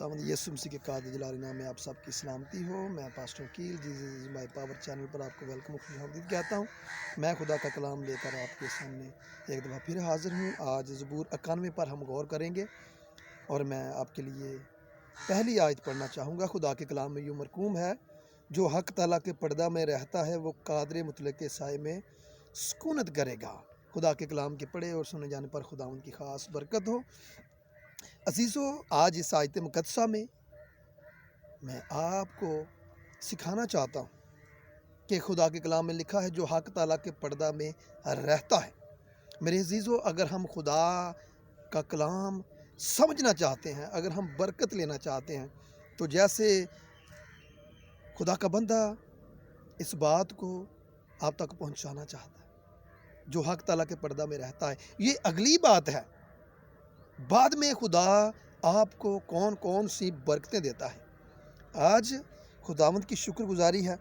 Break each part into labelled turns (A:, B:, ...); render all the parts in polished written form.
A: खुदावंद यीशु मसीह के कादिर जलाली नाम में आप सबकी सलामती हो। मैं पास्टर वकील जीसस माय पावर चैनल पर आपको वेलकम खुशामदीद कहता हूँ। मैं खुदा का कलाम लेकर आपके सामने एक दफ़ा फिर हाज़िर हूँ। आज ज़बूर 91 पर हम गौर करेंगे और मैं आपके लिए पहली आयत पढ़ना चाहूँगा। खुदा के कलाम में यूँ मरकूम है, जो हक ताला के पर्दा में रहता है वो कादिर मुतलक के साए में सुकूनत करेगा। खुदा के कलाम के पढ़े और सुने जाने पर खुदावंद की ख़ास बरकत हो। अजीज़ों, आज इस आयत मुक़द्दसा में मैं आपको सिखाना चाहता हूँ कि खुदा के कलाम में लिखा है जो हक ताला के पर्दा में रहता है। मेरे अजीज़ों, अगर हम खुदा का कलाम समझना चाहते हैं, अगर हम बरकत लेना चाहते हैं, तो जैसे खुदा का बंदा इस बात को आप तक पहुँचाना चाहता है जो हक ताला के पर्दा में रहता है। ये अगली बात है, बाद में खुदा आपको कौन कौन सी बरकतें देता है। आज खुदावंद की शुक्रगुजारी है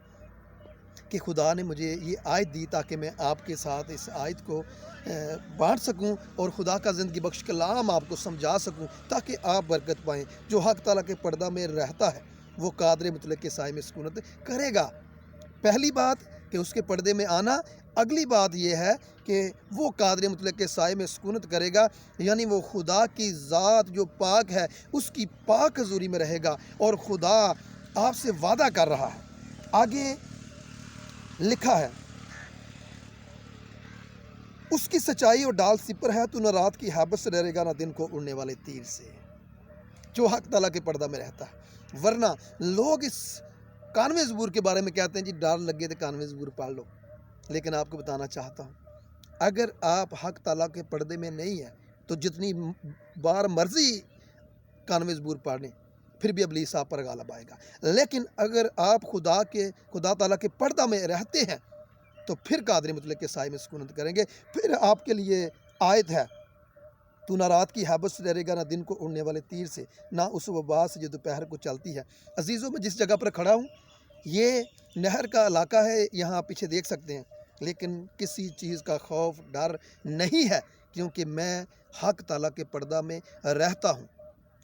A: कि खुदा ने मुझे ये आयत दी ताकि मैं आपके साथ इस आयत को बांट सकूं और खुदा का ज़िंदगी बख्श कलाम आपको समझा सकूं ताकि आप बरकत पाएँ। जो हक ताला के पर्दा में रहता है वो कादिर मुतलक के साए में सुकूनत करेगा। पहली बात कि उसके पर्दे में आना, अगली बात यह है कि वो कादिर मुतलक के साए में सुकूनत करेगा, यानी वो खुदा की ज़ात जो पाक है उसकी पाक हज़ूरी में रहेगा। और खुदा आपसे वादा कर रहा है, आगे लिखा है, उसकी सच्चाई और डाल सिपर है, तू न रात की हैबत से डरेगा न दिन को उड़ने वाले तीर से। जो हक ताला के पर्दा में रहता है। वरना लोग इस कानवे ज़बूर के बारे में कहते हैं जी डर लगे तो कानवे ज़बूर पढ़ लो, लेकिन आपको बताना चाहता हूँ, अगर आप हक ताला के पर्दे में नहीं है तो जितनी बार मर्जी कानवे ज़बूर पढ़ लें फिर भी इब्लीस आप पर गालिब आएगा। लेकिन अगर आप खुदा ताला के पर्दा में रहते हैं तो फिर कादिर मुतलक के साए में सुकूनत करेंगे। फिर आपके लिए आयत है, तू ना रात की हैबत से डरेगा ना दिन को उड़ने वाले तीर से, ना उस वबा से जो दोपहर को चलती है। अजीज़ों, मैं जिस जगह पर खड़ा हूँ ये नहर का इलाका है, यहाँ आप पीछे देख सकते हैं, लेकिन किसी चीज़ का खौफ डर नहीं है क्योंकि मैं हक ताला के पर्दा में रहता हूँ।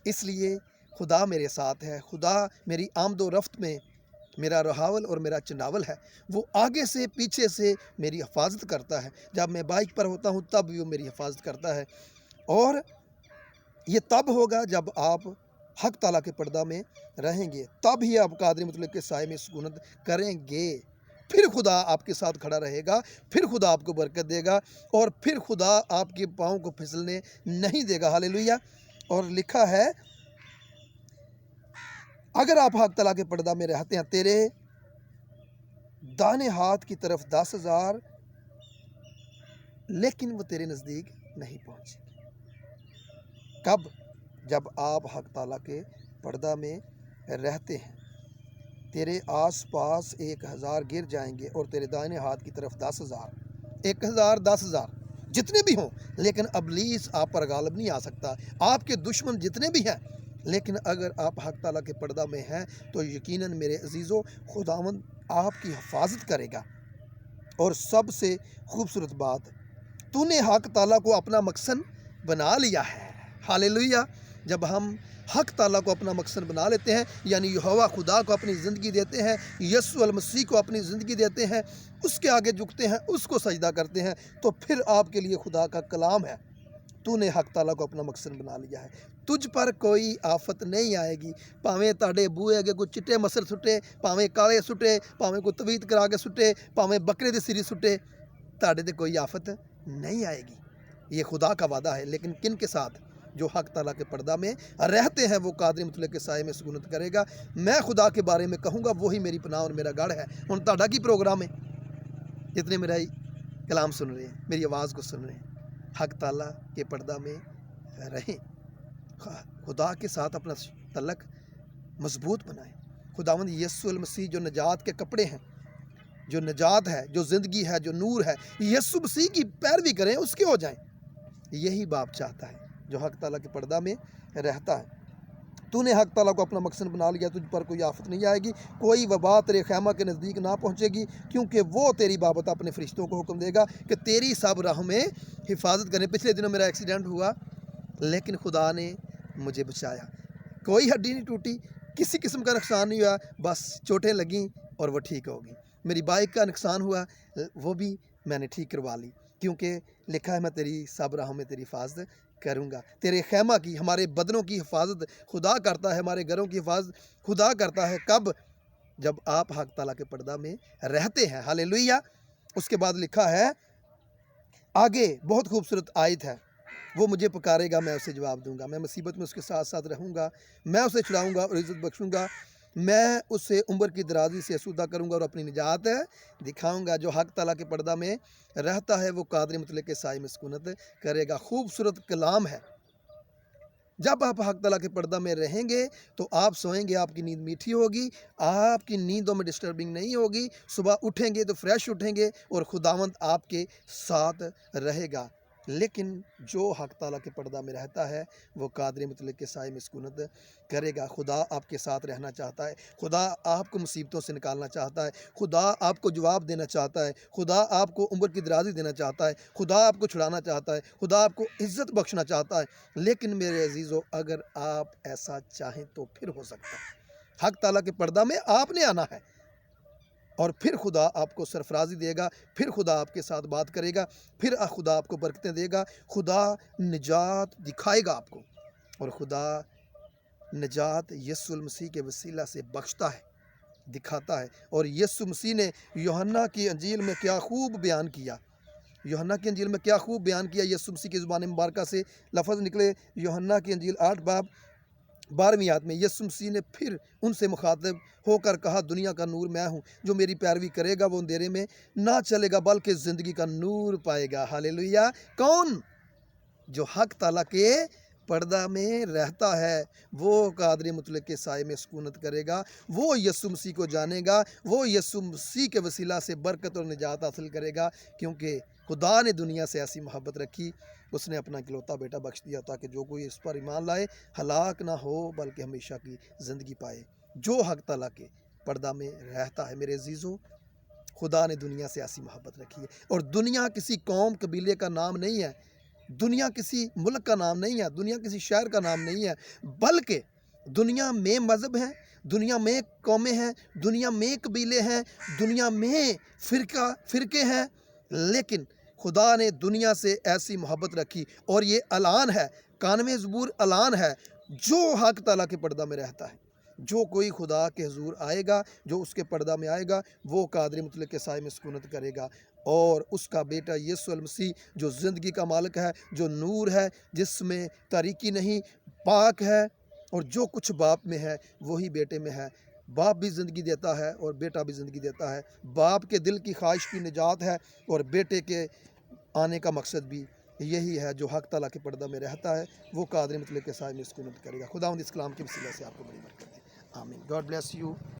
A: इसलिए खुदा मेरे साथ है। खुदा मेरी आमदो रफ्त में मेरा रहावल और मेरा चंडावल है। वो आगे से पीछे से मेरी हिफाजत करता है। जब मैं बाइक पर होता हूँ तब भी वो मेरी हिफाजत करता है। और ये तब होगा जब आप हक ताला के पर्दा में रहेंगे, तब ही आप कादिर मुतलक के साए में सुकूनत करेंगे। फिर खुदा आपके साथ खड़ा रहेगा, फिर खुदा आपको बरकत देगा और फिर खुदा आपके पाँव को फिसलने नहीं देगा। हालेलुया। और लिखा है, अगर आप हक ताला के पर्दा में रहते हैं, तेरे दाने हाथ की तरफ 10,000 लेकिन वो तेरे नज़दीक नहीं पहुँचेगी। कब? जब आप हक ताला के पर्दा में रहते हैं। तेरे आस पास 1,000 गिर जाएंगे और तेरे दाहिने हाथ की तरफ 10,000, 1,000 10,000 जितने भी हों, लेकिन इब्लीस आप पर गालिब नहीं आ सकता। आपके दुश्मन जितने भी हैं, लेकिन अगर आप हक ताला के पर्दा में हैं तो यकीनन मेरे अजीज़ों खुदावंद आपकी हिफाजत करेगा। और सबसे खूबसूरत बात, तूने हक ताला को अपना मकसद बना लिया है। हालेलुया। जब हम हक ताला को अपना मकसद बना लेते हैं, यानी यहोवा खुदा को अपनी ज़िंदगी देते हैं, यीशु अल मसीह को अपनी ज़िंदगी देते हैं, उसके आगे झुकते हैं, उसको सजदा करते हैं, तो फिर आपके लिए खुदा का कलाम है, तूने हक ताला को अपना मकसद बना लिया है। तुझ पर कोई आफत नहीं आएगी। भावें ताड़े बूहे अगे कोई चिट्टे मसर सुटे, भावें काले सुटे, भावें कोई तवीत करा के सुटे, भावें बकरे दे सिरी सुटे, ताड़े ते कोई आफत नहीं आएगी। ये खुदा का वादा है। लेकिन किन के साथ? जो हक ताला के पर्दा में रहते हैं वो कादिर मुतलक के साए में सुकूनत करेगा। मैं खुदा के बारे में कहूँगा, वही मेरी पनाह और मेरा गढ़ है। हुण तुहाडा की प्रोग्राम है? जितने मेरा कलाम सुन रहे हैं, मेरी आवाज़ को सुन रहे हैं, हक ताला के पर्दा में रहें, खुदा के साथ अपना तल्लक मजबूत बनाएं। खुदावंद यीशु अल मसीह जो नजात के कपड़े हैं, जो नजात है, जो ज़िंदगी है, जो नूर है, यीशु मसीह की पैरवी करें, उसके हो जाएं। यही बाप चाहता है जो हक ताला के पर्दा में रहता है। तूने हक ताला को अपना मकसद बना लिया, तुझ पर कोई आफत नहीं आएगी, कोई वबा तेरे खैमा के नज़दीक ना पहुँचेगी, क्योंकि वो तेरी बाबत अपने फरिश्तों को हुक्म देगा कि तेरी सब राह में हिफाजत करें। पिछले दिनों मेरा एक्सीडेंट हुआ, लेकिन खुदा ने मुझे बचाया। कोई हड्डी नहीं टूटी, किसी किस्म का नुकसान नहीं हुआ, बस चोटें लगीं और वो ठीक हो गई। मेरी बाइक का नुकसान हुआ, वो भी मैंने ठीक करवा ली, क्योंकि लिखा है मैं तेरी सब राहों में तेरी हिफाजत करूँगा। तेरे खैमा की, हमारे बदनों की हिफाजत खुदा करता है, हमारे घरों की हिफाजत खुदा करता है। कब? जब आप हक ताला के पर्दा में रहते हैं। हालेलुया। उसके बाद लिखा है आगे, बहुत खूबसूरत आयत है, वो मुझे पुकारेगा मैं उसे जवाब दूंगा, मैं मुसीबत में उसके साथ साथ रहूँगा, मैं उसे छुड़ाऊँगा और इज़्ज़त बख्शूँगा, मैं उसे उम्र की दराज़ी से आसूदा करूँगा और अपनी निजात दिखाऊँगा। जो हक ताला के पर्दा में रहता है वो कादिर मुतलक के साए में सुकूनत करेगा। खूबसूरत कलाम है। जब आप हक ताला के पर्दा में रहेंगे तो आप सोएंगे, आपकी नींद मीठी होगी, आपकी नींदों में डिस्टर्बिंग नहीं होगी, सुबह उठेंगे तो फ्रेश उठेंगे और खुदावंद आपके साथ रहेगा। लेकिन जो हक ताला के पर्दा में रहता है वो कादिर मुतलक के साए में सुकूनत करेगा। खुदा आपके साथ रहना चाहता है, खुदा आपको मुसीबतों से निकालना चाहता है, खुदा आपको जवाब देना चाहता है, खुदा आपको उम्र की दराज़ी देना चाहता है, खुदा आपको छुड़ाना चाहता है, खुदा आपको इज़्ज़त बख्शना चाहता है। लेकिन मेरे अजीज़ों, अगर आप ऐसा चाहें तो फिर हो सकता है। हक ताला के पर्दा में आपने आना है और फिर खुदा आपको सरफराजी देगा, फिर खुदा आपके साथ बात करेगा, फिर खुदा आपको बरकतें देगा, खुदा निजात दिखाएगा आपको। और खुदा निजात यीशु मसीह के वसीला से बख्शता है, दिखाता है। और यीशु मसीह ने यूहन्ना की अंजील में क्या खूब बयान किया, यूहन्ना की अंजील में क्या खूब बयान किया। यीशु मसीह की ज़ुबान मुबारका से लफ्ज़ निकले। यूहन्ना की अंजील 8 बाब 12वीं आयत में यीशु मसीह ने फिर उनसे मुखातिब होकर कहा, दुनिया का नूर मैं हूँ, जो मेरी पैरवी करेगा वो अंधेरे में ना चलेगा बल्कि ज़िंदगी का नूर पाएगा। हालेलुया। कौन? जो हक ताला के पर्दा में रहता है वो कादिर मुतलक के साए में सुकूनत करेगा, वो यीशु मसीह को जानेगा, वो यीशु मसीह के वसीला से बरकत और निजात हासिल करेगा। क्योंकि खुदा ने दुनिया से ऐसी मोहब्बत रखी, उसने अपना इकलौता बेटा बख्श दिया ताकि जो कोई इस पर ईमान लाए हलाक ना हो बल्कि हमेशा की ज़िंदगी पाए। जो हक ताला के पर्दा में रहता है, मेरे अजीज़ों, खुदा ने दुनिया से ऐसी मोहब्बत रखी है। और दुनिया किसी कौम कबीले का नाम नहीं है, दुनिया किसी मुल्क का नाम नहीं है, दुनिया किसी शहर का नाम नहीं है, बल्कि दुनिया में मज़हब हैं, दुनिया में कौमें हैं, दुनिया में कबीले हैं, दुनिया में फ़िरके हैं। लेकिन खुदा ने दुनिया से ऐसी मोहब्बत रखी और ये ऐलान है, कानमे ज़बूर ऐलान है, जो हक ताला के पर्दा में रहता है, जो कोई खुदा के हुजूर आएगा, जो उसके पर्दा में आएगा, वो कादिर मुतलक के साए में सुकूनत करेगा। और उसका बेटा यीशु मसीह जो ज़िंदगी का मालिक है, जो नूर है, जिसमें तारीकी नहीं, पाक है, और जो कुछ बाप में है वही बेटे में है। बाप भी ज़िंदगी देता है और बेटा भी ज़िंदगी देता है। बाप के दिल की ख्वाहिश की निजात है और बेटे के आने का मकसद भी यही है। जो हक ताला के पर्दा में रहता है वो कादिर मुतलक के साए में सुकूनत करेगा। खुदावंद इस कलाम के वसीला से आपको बड़ी बरकत दे। आमीन। God bless you.